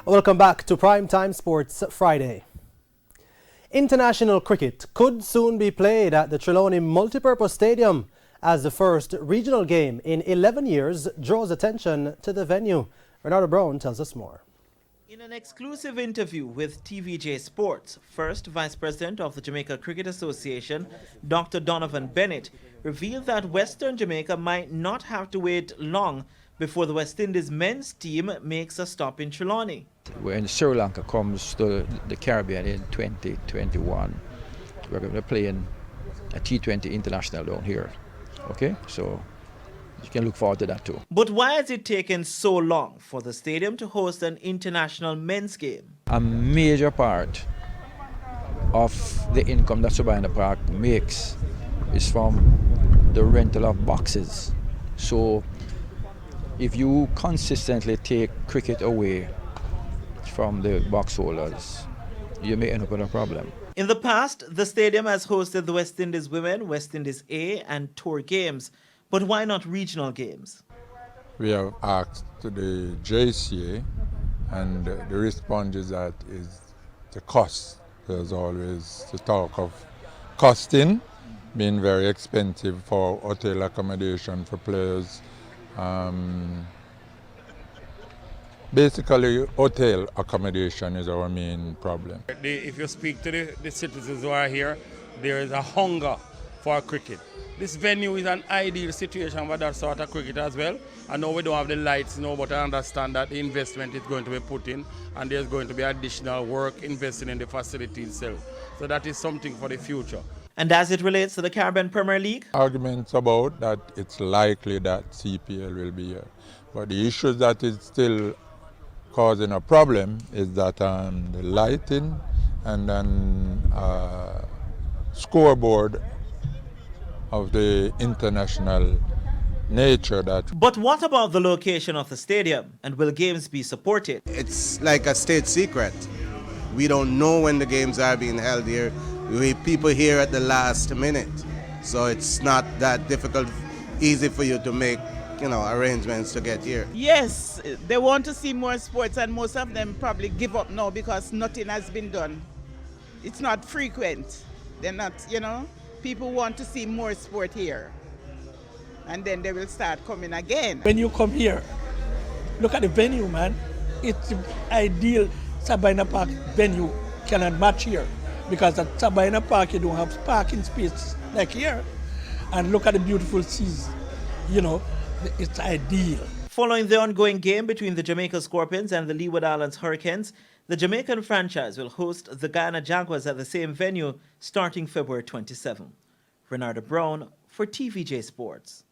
Welcome back to Primetime Sports Friday. International cricket could soon be played at the Trelawny Multipurpose Stadium as the first regional game in 11 years draws attention to the venue. Renata Brown tells us more. In an exclusive interview with TVJ Sports, first Vice President of the Jamaica Cricket Association, Dr. Donovan Bennett, revealed that Western Jamaica might not have to wait long before the West Indies men's team makes a stop in Trelawny. When Sri Lanka comes to the Caribbean in 2021, we're going to play in a T20 international down here. Okay, so you can look forward to that too. But why has it taken so long for the stadium to host an international men's game? A major part of the income that Sabina Park makes is from the rental of boxes. So if you consistently take cricket away from the box holders, you may end up with a problem. In the past, the stadium has hosted the West Indies Women, West Indies A and Tour games. But why not regional games? We have asked to the JCA, and the response is that is the cost. There's always the talk of costing being very expensive for hotel accommodation for players. Basically, hotel accommodation is our main problem. If you speak to the citizens who are here, there is a hunger for cricket. This venue is an ideal situation for that sort of cricket as well. I know we don't have the lights now, but I understand that the investment is going to be put in and there's going to be additional work invested in the facility itself. So that is something for the future. And as it relates to the Caribbean Premier League? Arguments about that it's likely that CPL will be here. But the issue that is still causing a problem is that the lighting and then scoreboard of the international nature that. But what about the location of the stadium, and will games be supported? It's like a state secret. We don't know when the games are being held here. We people here at the last minute, so it's not that difficult, easy for you to make, arrangements to get here. Yes, they want to see more sports, and most of them probably give up now because nothing has been done. It's not frequent. They're not, people want to see more sport here, and then they will start coming again. When you come here, look at the venue, man. It's the ideal Sabina Park venue cannot match here, because at Sabina Park you don't have parking space like here. And look at the beautiful seas, it's ideal. Following the ongoing game between the Jamaica Scorpions and the Leeward Islands Hurricanes, the Jamaican franchise will host the Guyana Jaguars at the same venue starting February 27. Renata Brown for TVJ Sports.